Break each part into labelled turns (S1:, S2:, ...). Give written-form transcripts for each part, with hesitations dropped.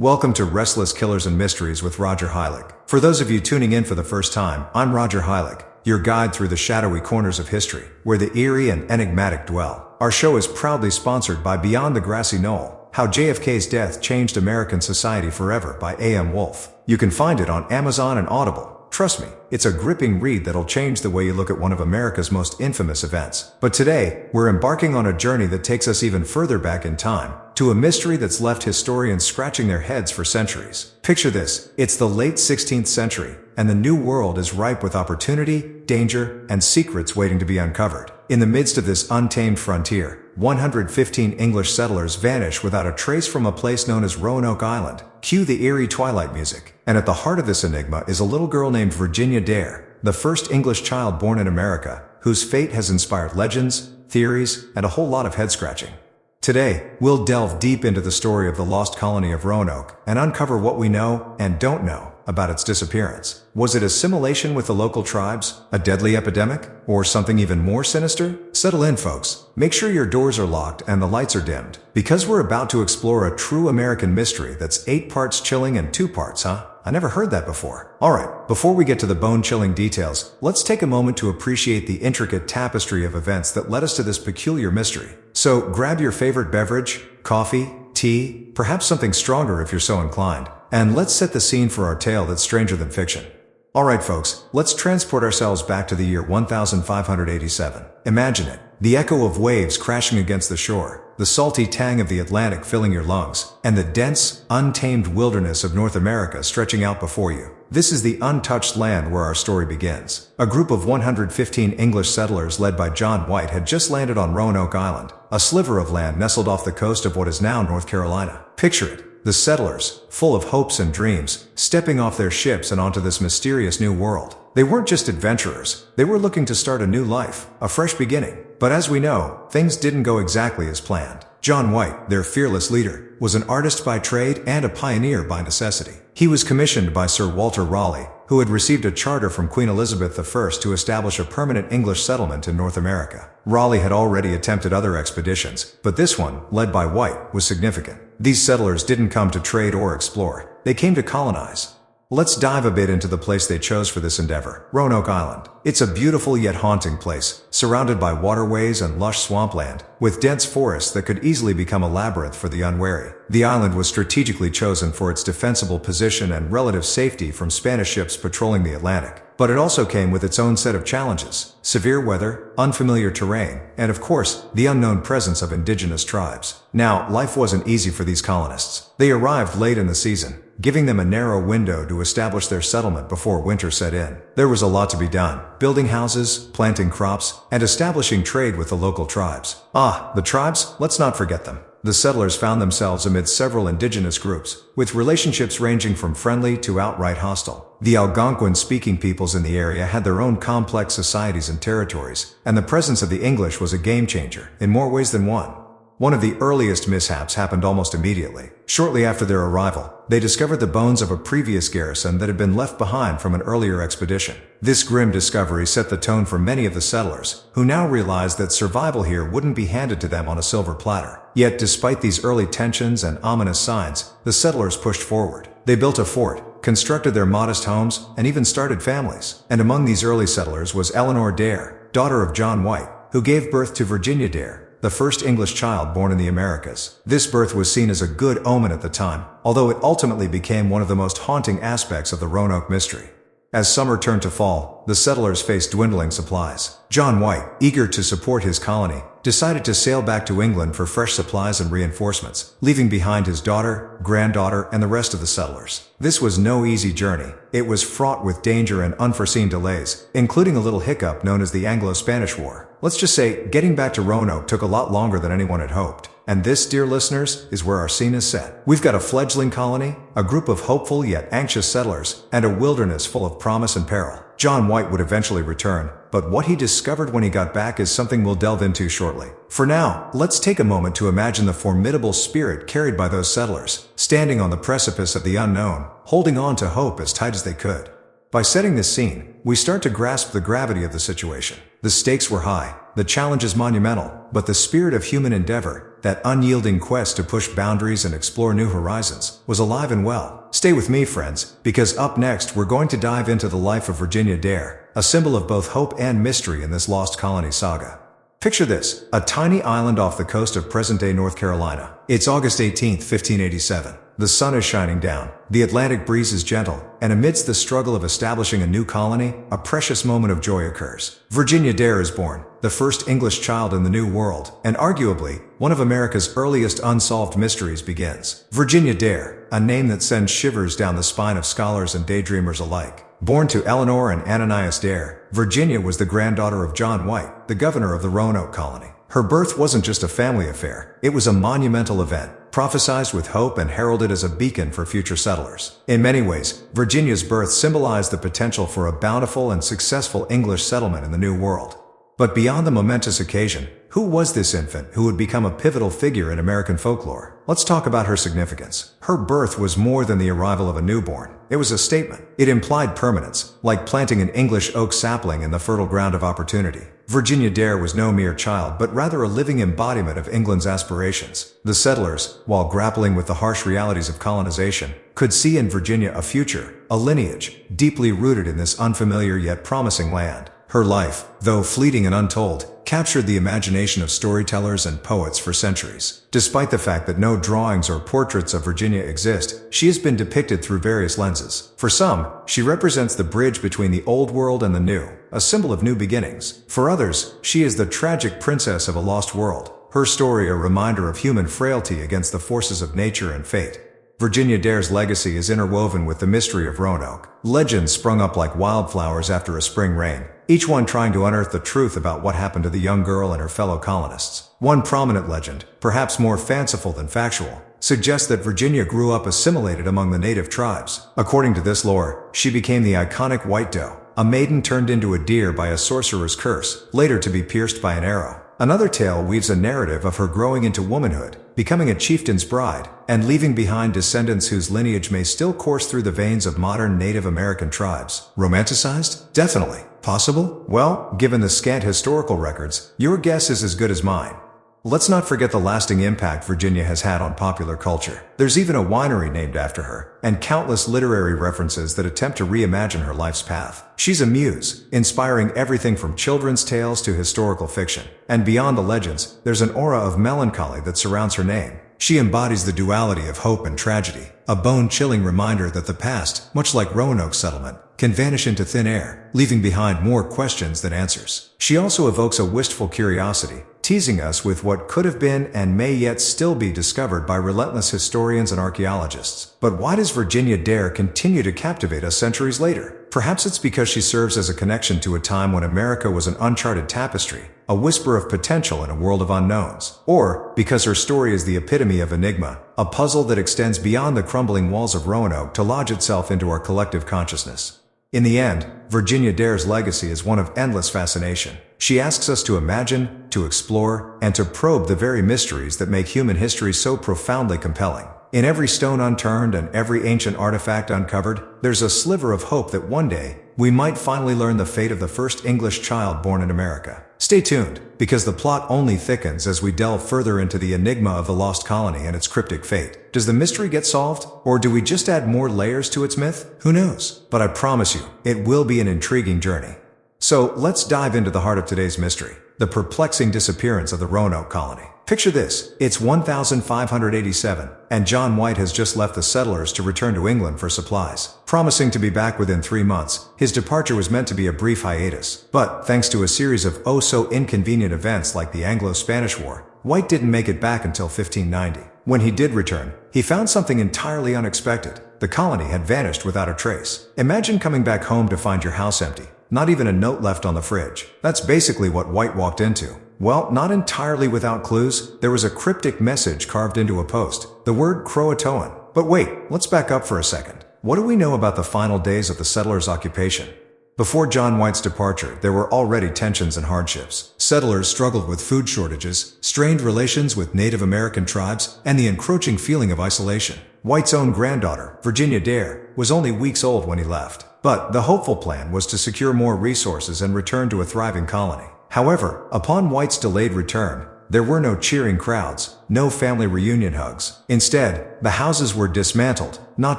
S1: Welcome to Restless Killers and Mysteries with Roger Heilig. For those of you tuning in for the first time, I'm Roger Heilig, your guide through the shadowy corners of history, where the eerie and enigmatic dwell. Our show is proudly sponsored by Beyond the Grassy Knoll, How JFK's Death Changed American Society Forever by A.M. Wolfe. You can find it on Amazon and Audible. Trust me, it's a gripping read that'll change the way you look at one of America's most infamous events. But today, we're embarking on a journey that takes us even further back in time, to a mystery that's left historians scratching their heads for centuries. Picture this, it's the late 16th century, and the New World is ripe with opportunity, danger, and secrets waiting to be uncovered. In the midst of this untamed frontier, 115 English settlers vanish without a trace from a place known as Roanoke Island. Cue the eerie twilight music. And at the heart of this enigma is a little girl named Virginia Dare, the first English child born in America, whose fate has inspired legends, theories, and a whole lot of head-scratching. Today, we'll delve deep into the story of the lost colony of Roanoke and uncover what we know and don't know about its disappearance. Was it assimilation with the local tribes, a deadly epidemic, or something even more sinister? Settle in, folks. Make sure your doors are locked and the lights are dimmed, because we're about to explore a true American mystery that's 8 parts chilling and 2 parts, huh? I never heard that before. Alright, before we get to the bone-chilling details, let's take a moment to appreciate the intricate tapestry of events that led us to this peculiar mystery. So, grab your favorite beverage, coffee, tea, perhaps something stronger if you're so inclined, and let's set the scene for our tale that's stranger than fiction. Alright folks, let's transport ourselves back to the year 1587. Imagine it, the echo of waves crashing against the shore, the salty tang of the Atlantic filling your lungs, and the dense, untamed wilderness of North America stretching out before you. This is the untouched land where our story begins. A group of 115 English settlers led by John White had just landed on Roanoke Island, a sliver of land nestled off the coast of what is now North Carolina. Picture it. The settlers, full of hopes and dreams, stepping off their ships and onto this mysterious new world. They weren't just adventurers, they were looking to start a new life, a fresh beginning. But as we know, things didn't go exactly as planned. John White, their fearless leader, was an artist by trade and a pioneer by necessity. He was commissioned by Sir Walter Raleigh, who had received a charter from Queen Elizabeth I to establish a permanent English settlement in North America. Raleigh had already attempted other expeditions, but this one, led by White, was significant. These settlers didn't come to trade or explore, they came to colonize. Let's dive a bit into the place they chose for this endeavor, Roanoke Island. It's a beautiful yet haunting place, surrounded by waterways and lush swampland, with dense forests that could easily become a labyrinth for the unwary. The island was strategically chosen for its defensible position and relative safety from Spanish ships patrolling the Atlantic. But it also came with its own set of challenges: severe weather, unfamiliar terrain, and of course, the unknown presence of indigenous tribes. Now, life wasn't easy for these colonists. They arrived late in the season, giving them a narrow window to establish their settlement before winter set in. There was a lot to be done: building houses, planting crops, and establishing trade with the local tribes. The tribes, let's not forget them. The settlers found themselves amid several indigenous groups, with relationships ranging from friendly to outright hostile. The Algonquin-speaking peoples in the area had their own complex societies and territories, and the presence of the English was a game-changer, in more ways than one. One of the earliest mishaps happened almost immediately. Shortly after their arrival, they discovered the bones of a previous garrison that had been left behind from an earlier expedition. This grim discovery set the tone for many of the settlers, who now realized that survival here wouldn't be handed to them on a silver platter. Yet despite these early tensions and ominous signs, the settlers pushed forward. They built a fort, constructed their modest homes, and even started families. And among these early settlers was Eleanor Dare, daughter of John White, who gave birth to Virginia Dare, the first English child born in the Americas. This birth was seen as a good omen at the time, although it ultimately became one of the most haunting aspects of the Roanoke mystery. As summer turned to fall, the settlers faced dwindling supplies. John White, eager to support his colony, decided to sail back to England for fresh supplies and reinforcements, leaving behind his daughter, granddaughter, and the rest of the settlers. This was no easy journey. It was fraught with danger and unforeseen delays, including a little hiccup known as the Anglo-Spanish War. Let's just say, getting back to Roanoke took a lot longer than anyone had hoped. And this, dear listeners, is where our scene is set. We've got a fledgling colony, a group of hopeful yet anxious settlers, and a wilderness full of promise and peril. John White would eventually return, but what he discovered when he got back is something we'll delve into shortly. For now, let's take a moment to imagine the formidable spirit carried by those settlers, standing on the precipice of the unknown, holding on to hope as tight as they could. By setting this scene, we start to grasp the gravity of the situation. The stakes were high, the challenge is monumental, but the spirit of human endeavor, that unyielding quest to push boundaries and explore new horizons, was alive and well. Stay with me, friends, because up next we're going to dive into the life of Virginia Dare, a symbol of both hope and mystery in this lost colony saga. Picture this, a tiny island off the coast of present-day North Carolina. It's August 18, 1587. The sun is shining down, the Atlantic breeze is gentle, and amidst the struggle of establishing a new colony, a precious moment of joy occurs. Virginia Dare is born, the first English child in the New World, and arguably, one of America's earliest unsolved mysteries begins. Virginia Dare, a name that sends shivers down the spine of scholars and daydreamers alike. Born to Eleanor and Ananias Dare, Virginia was the granddaughter of John White, the governor of the Roanoke Colony. Her birth wasn't just a family affair, it was a monumental event, prophesied with hope and heralded as a beacon for future settlers. In many ways, Virginia's birth symbolized the potential for a bountiful and successful English settlement in the New World. But beyond the momentous occasion, who was this infant who would become a pivotal figure in American folklore? Let's talk about her significance. Her birth was more than the arrival of a newborn. It was a statement. It implied permanence, like planting an English oak sapling in the fertile ground of opportunity. Virginia Dare was no mere child, but rather a living embodiment of England's aspirations. The settlers, while grappling with the harsh realities of colonization, could see in Virginia a future, a lineage, deeply rooted in this unfamiliar yet promising land. Her life, though fleeting and untold, captured the imagination of storytellers and poets for centuries. Despite the fact that no drawings or portraits of Virginia exist, she has been depicted through various lenses. For some, she represents the bridge between the old world and the new, a symbol of new beginnings. For others, she is the tragic princess of a lost world, her story a reminder of human frailty against the forces of nature and fate. Virginia Dare's legacy is interwoven with the mystery of Roanoke. Legends sprung up like wildflowers after a spring rain, each one trying to unearth the truth about what happened to the young girl and her fellow colonists. One prominent legend, perhaps more fanciful than factual, suggests that Virginia grew up assimilated among the native tribes. According to this lore, she became the iconic White Doe, a maiden turned into a deer by a sorcerer's curse, later to be pierced by an arrow. Another tale weaves a narrative of her growing into womanhood, becoming a chieftain's bride, and leaving behind descendants whose lineage may still course through the veins of modern Native American tribes. Romanticized? Definitely. Possible? Well, given the scant historical records, your guess is as good as mine. Let's not forget the lasting impact Virginia has had on popular culture. There's even a winery named after her, and countless literary references that attempt to reimagine her life's path. She's a muse, inspiring everything from children's tales to historical fiction. And beyond the legends, there's an aura of melancholy that surrounds her name. She embodies the duality of hope and tragedy, a bone-chilling reminder that the past, much like Roanoke settlement, can vanish into thin air, leaving behind more questions than answers. She also evokes a wistful curiosity, teasing us with what could have been and may yet still be discovered by relentless historians and archaeologists. But why does Virginia Dare continue to captivate us centuries later? Perhaps it's because she serves as a connection to a time when America was an uncharted tapestry, a whisper of potential in a world of unknowns. Or because her story is the epitome of enigma, a puzzle that extends beyond the crumbling walls of Roanoke to lodge itself into our collective consciousness. In the end, Virginia Dare's legacy is one of endless fascination. She asks us to imagine, to explore, and to probe the very mysteries that make human history so profoundly compelling. In every stone unturned and every ancient artifact uncovered, there's a sliver of hope that one day, we might finally learn the fate of the first English child born in America. Stay tuned, because the plot only thickens as we delve further into the enigma of the lost colony and its cryptic fate. Does the mystery get solved, or do we just add more layers to its myth? Who knows? But I promise you, it will be an intriguing journey. So, let's dive into the heart of today's mystery, the perplexing disappearance of the Roanoke Colony. Picture this, it's 1587, and John White has just left the settlers to return to England for supplies. Promising to be back within 3 months, his departure was meant to be a brief hiatus. But, thanks to a series of oh-so-inconvenient events like the Anglo-Spanish War, White didn't make it back until 1590. When he did return, he found something entirely unexpected. The colony had vanished without a trace. Imagine coming back home to find your house empty. Not even a note left on the fridge. That's basically what White walked into. Well, not entirely without clues. There was a cryptic message carved into a post. The word Croatoan. But wait, let's back up for a second. What do we know about the final days of the settlers' occupation? Before John White's departure, there were already tensions and hardships. Settlers struggled with food shortages, strained relations with Native American tribes, and the encroaching feeling of isolation. White's own granddaughter, Virginia Dare, was only weeks old when he left. But the hopeful plan was to secure more resources and return to a thriving colony. However, upon White's delayed return, there were no cheering crowds, no family reunion hugs. Instead, the houses were dismantled, not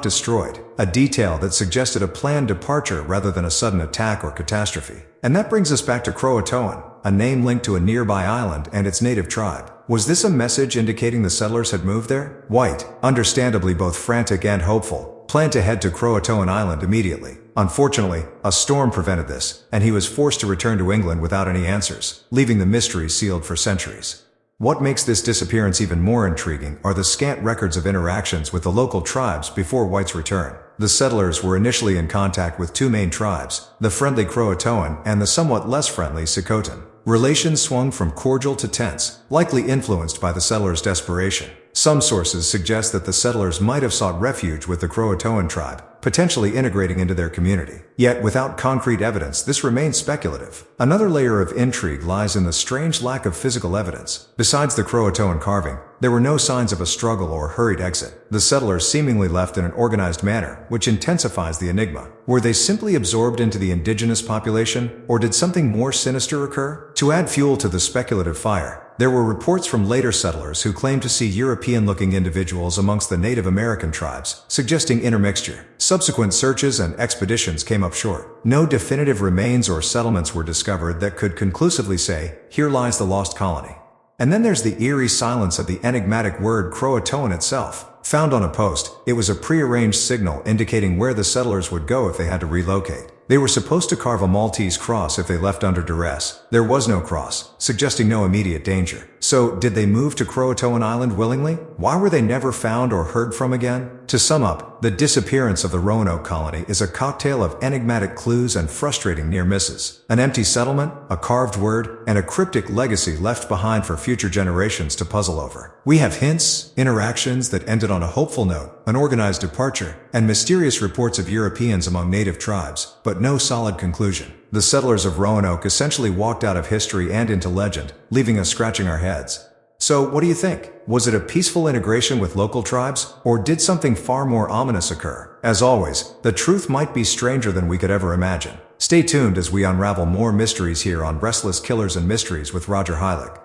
S1: destroyed, a detail that suggested a planned departure rather than a sudden attack or catastrophe. And that brings us back to Croatoan, a name linked to a nearby island and its native tribe. Was this a message indicating the settlers had moved there? White, understandably both frantic and hopeful, planned to head to Croatoan Island immediately. Unfortunately, a storm prevented this, and he was forced to return to England without any answers, leaving the mystery sealed for centuries. What makes this disappearance even more intriguing are the scant records of interactions with the local tribes before White's return. The settlers were initially in contact with two main tribes, the friendly Croatoan and the somewhat less friendly Socotan. Relations swung from cordial to tense, likely influenced by the settlers' desperation. Some sources suggest that the settlers might have sought refuge with the Croatoan tribe, potentially integrating into their community. Yet, without concrete evidence, this remains speculative. Another layer of intrigue lies in the strange lack of physical evidence. Besides the Croatoan carving, there were no signs of a struggle or hurried exit. The settlers seemingly left in an organized manner, which intensifies the enigma. Were they simply absorbed into the indigenous population, or did something more sinister occur? To add fuel to the speculative fire, there were reports from later settlers who claimed to see European-looking individuals amongst the Native American tribes, suggesting intermixture. Subsequent searches and expeditions came up short. No definitive remains or settlements were discovered that could conclusively say, "Here lies the lost colony." And then there's the eerie silence of the enigmatic word Croatoan itself. Found on a post, it was a prearranged signal indicating where the settlers would go if they had to relocate. They were supposed to carve a Maltese cross if they left under duress. There was no cross, suggesting no immediate danger. So, did they move to Croatoan Island willingly? Why were they never found or heard from again? To sum up, the disappearance of the Roanoke Colony is a cocktail of enigmatic clues and frustrating near misses. An empty settlement, a carved word, and a cryptic legacy left behind for future generations to puzzle over. We have hints, interactions that ended on a hopeful note, an organized departure, and mysterious reports of Europeans among native tribes, but no solid conclusion. The settlers of Roanoke essentially walked out of history and into legend, leaving us scratching our heads. So, what do you think? Was it a peaceful integration with local tribes, or did something far more ominous occur? As always, the truth might be stranger than we could ever imagine. Stay tuned as we unravel more mysteries here on Restless Killers and Mysteries with Roger Heilig.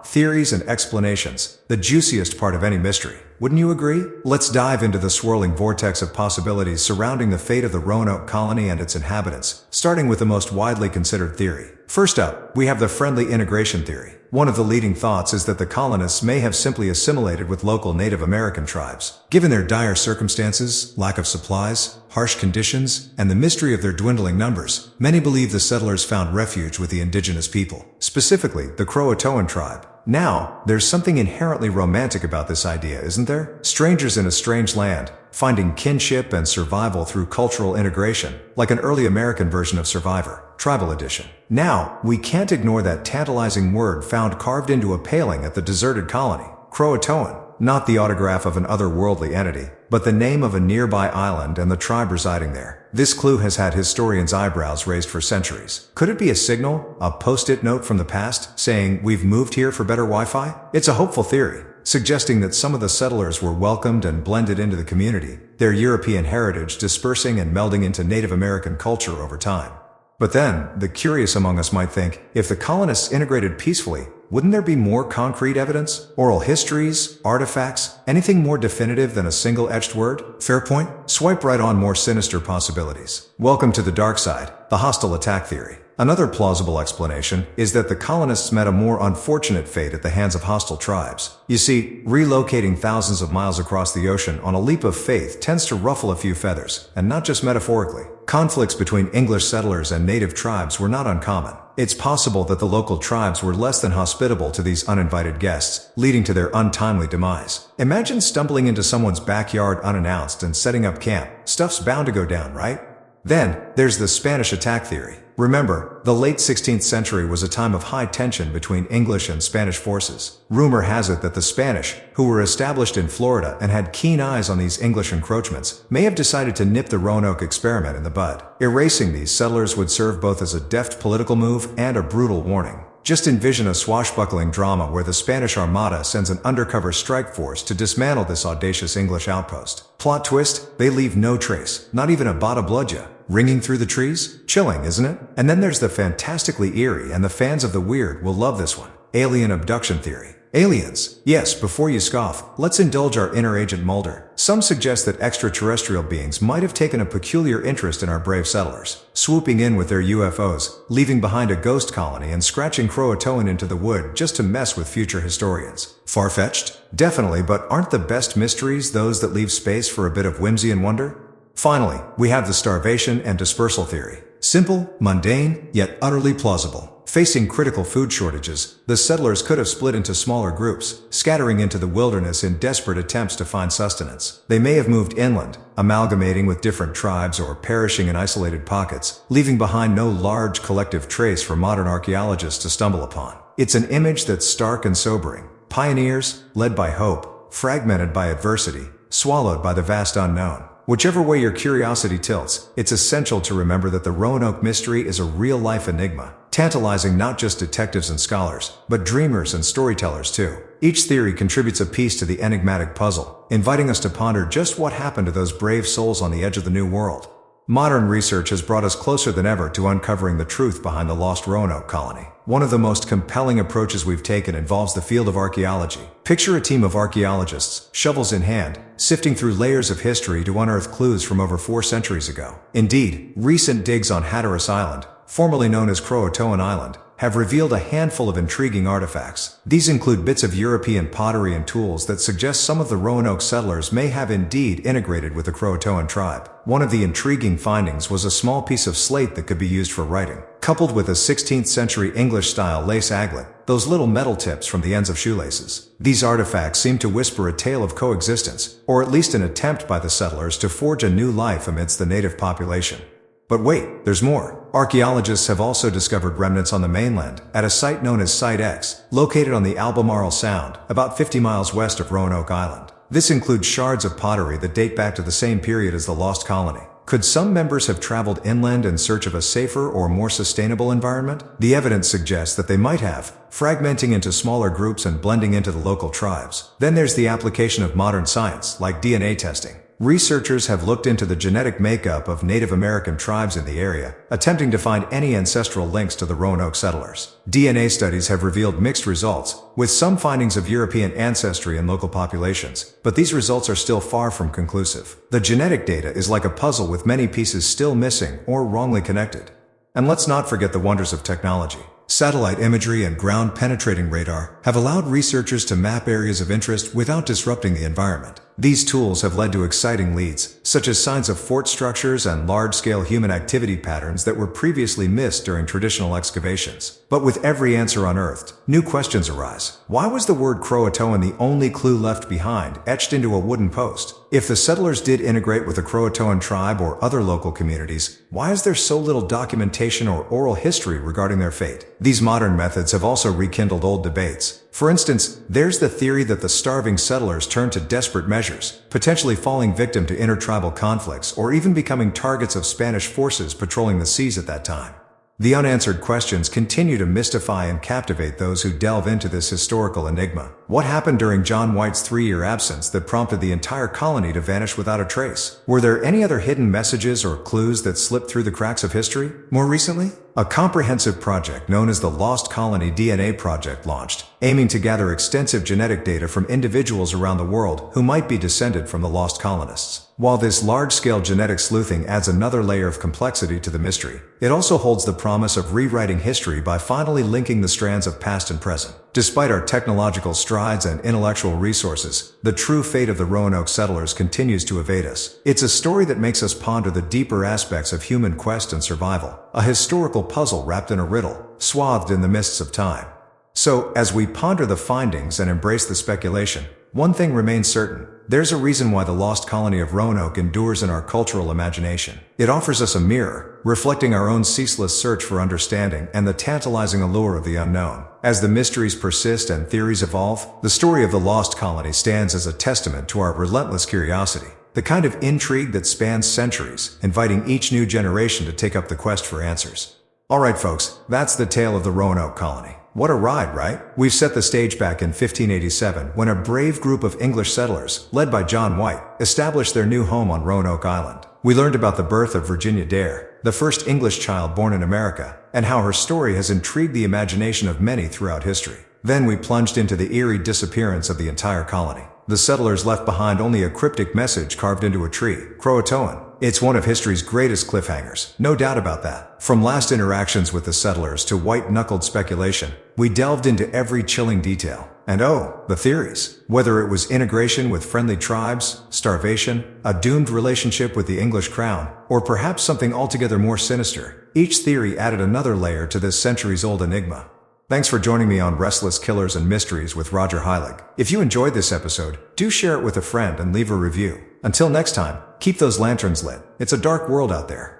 S1: Theories and explanations, the juiciest part of any mystery. Wouldn't you agree? Let's dive into the swirling vortex of possibilities surrounding the fate of the Roanoke Colony and its inhabitants, starting with the most widely considered theory. First up, we have the friendly integration theory. One of the leading thoughts is that the colonists may have simply assimilated with local Native American tribes. Given their dire circumstances, lack of supplies, harsh conditions, and the mystery of their dwindling numbers, many believe the settlers found refuge with the indigenous people, specifically the Croatoan tribe. Now, there's something inherently romantic about this idea, isn't there? Strangers in a strange land, finding kinship and survival through cultural integration, like an early American version of Survivor, Tribal Edition. Now, we can't ignore that tantalizing word found carved into a paling at the deserted colony, Croatoan. Not the autograph of an otherworldly entity, but the name of a nearby island and the tribe residing there. This clue has had historians' eyebrows raised for centuries. Could it be a signal, a post-it note from the past, saying, "We've moved here for better Wi-Fi"? It's a hopeful theory, suggesting that some of the settlers were welcomed and blended into the community, their European heritage dispersing and melding into Native American culture over time. But then, the curious among us might think, if the colonists integrated peacefully, wouldn't there be more concrete evidence? Oral histories, artifacts, anything more definitive than a single-etched word? Fair point? Swipe right on more sinister possibilities. Welcome to the dark side, the hostile attack theory. Another plausible explanation is that the colonists met a more unfortunate fate at the hands of hostile tribes. You see, relocating thousands of miles across the ocean on a leap of faith tends to ruffle a few feathers, and not just metaphorically. Conflicts between English settlers and native tribes were not uncommon. It's possible that the local tribes were less than hospitable to these uninvited guests, leading to their untimely demise. Imagine stumbling into someone's backyard unannounced and setting up camp. Stuff's bound to go down, right? Then, there's the Spanish attack theory. Remember, the late 16th century was a time of high tension between English and Spanish forces. Rumor has it that the Spanish, who were established in Florida and had keen eyes on these English encroachments, may have decided to nip the Roanoke experiment in the bud. Erasing these settlers would serve both as a deft political move and a brutal warning. Just envision a swashbuckling drama where the Spanish Armada sends an undercover strike force to dismantle this audacious English outpost. Plot twist, they leave no trace, not even a bada bludya, ringing through the trees? Chilling, isn't it? And then there's the fantastically eerie, and the fans of the weird will love this one. Alien abduction theory. Aliens. Yes, before you scoff, let's indulge our inner Agent Mulder. Some suggest that extraterrestrial beings might have taken a peculiar interest in our brave settlers, swooping in with their UFOs, leaving behind a ghost colony and scratching Croatoan into the wood just to mess with future historians. Far-fetched? Definitely, but aren't the best mysteries those that leave space for a bit of whimsy and wonder? Finally, we have the starvation and dispersal theory. Simple, mundane, yet utterly plausible. Facing critical food shortages, the settlers could have split into smaller groups, scattering into the wilderness in desperate attempts to find sustenance. They may have moved inland, amalgamating with different tribes or perishing in isolated pockets, leaving behind no large collective trace for modern archaeologists to stumble upon. It's an image that's stark and sobering. Pioneers, led by hope, fragmented by adversity, swallowed by the vast unknown. Whichever way your curiosity tilts, it's essential to remember that the Roanoke mystery is a real-life enigma, tantalizing not just detectives and scholars, but dreamers and storytellers too. Each theory contributes a piece to the enigmatic puzzle, inviting us to ponder just what happened to those brave souls on the edge of the New World. Modern research has brought us closer than ever to uncovering the truth behind the lost Roanoke colony. One of the most compelling approaches we've taken involves the field of archaeology. Picture a team of archaeologists, shovels in hand, sifting through layers of history to unearth clues from over 4 centuries ago. Indeed, recent digs on Hatteras Island, formerly known as Croatoan Island, have revealed a handful of intriguing artifacts. These include bits of European pottery and tools that suggest some of the Roanoke settlers may have indeed integrated with the Croatoan tribe. One of the intriguing findings was a small piece of slate that could be used for writing, coupled with a 16th century English-style lace aglet, those little metal tips from the ends of shoelaces. These artifacts seem to whisper a tale of coexistence, or at least an attempt by the settlers to forge a new life amidst the native population. But wait, there's more. Archaeologists have also discovered remnants on the mainland, at a site known as Site X, located on the Albemarle Sound, about 50 miles west of Roanoke Island. This includes shards of pottery that date back to the same period as the lost colony. Could some members have traveled inland in search of a safer or more sustainable environment? The evidence suggests that they might have, fragmenting into smaller groups and blending into the local tribes. Then there's the application of modern science, like DNA testing. Researchers have looked into the genetic makeup of Native American tribes in the area, attempting to find any ancestral links to the Roanoke settlers. DNA studies have revealed mixed results, with some findings of European ancestry in local populations, but these results are still far from conclusive. The genetic data is like a puzzle with many pieces still missing or wrongly connected. And let's not forget the wonders of technology. Satellite imagery and ground-penetrating radar have allowed researchers to map areas of interest without disrupting the environment. These tools have led to exciting leads, such as signs of fort structures and large-scale human activity patterns that were previously missed during traditional excavations. But with every answer unearthed, new questions arise. Why was the word Croatoan the only clue left behind, etched into a wooden post? If the settlers did integrate with the Croatoan tribe or other local communities, why is there so little documentation or oral history regarding their fate? These modern methods have also rekindled old debates. For instance, there's the theory that the starving settlers turned to desperate measures, potentially falling victim to intertribal conflicts or even becoming targets of Spanish forces patrolling the seas at that time. The unanswered questions continue to mystify and captivate those who delve into this historical enigma. What happened during John White's 3-year absence that prompted the entire colony to vanish without a trace? Were there any other hidden messages or clues that slipped through the cracks of history? More recently, a comprehensive project known as the Lost Colony DNA Project launched, aiming to gather extensive genetic data from individuals around the world who might be descended from the lost colonists. While this large-scale genetic sleuthing adds another layer of complexity to the mystery, it also holds the promise of rewriting history by finally linking the strands of past and present. Despite our technological strides and intellectual resources, the true fate of the Roanoke settlers continues to evade us. It's a story that makes us ponder the deeper aspects of human quest and survival, a historical puzzle wrapped in a riddle, swathed in the mists of time. So, as we ponder the findings and embrace the speculation, one thing remains certain. There's a reason why the lost colony of Roanoke endures in our cultural imagination. It offers us a mirror, reflecting our own ceaseless search for understanding and the tantalizing allure of the unknown. As the mysteries persist and theories evolve, the story of the lost colony stands as a testament to our relentless curiosity. The kind of intrigue that spans centuries, inviting each new generation to take up the quest for answers. Alright folks, that's the tale of the Roanoke Colony. What a ride, right? We've set the stage back in 1587 when a brave group of English settlers, led by John White, established their new home on Roanoke Island. We learned about the birth of Virginia Dare, the first English child born in America, and how her story has intrigued the imagination of many throughout history. Then we plunged into the eerie disappearance of the entire colony. The settlers left behind only a cryptic message carved into a tree, Croatoan. It's one of history's greatest cliffhangers, no doubt about that. From last interactions with the settlers to white-knuckled speculation, we delved into every chilling detail. And oh, the theories. Whether it was integration with friendly tribes, starvation, a doomed relationship with the English crown, or perhaps something altogether more sinister, each theory added another layer to this centuries-old enigma. Thanks for joining me on Restless Killers and Mysteries with Roger Heilig. If you enjoyed this episode, do share it with a friend and leave a review. Until next time, keep those lanterns lit. It's a dark world out there.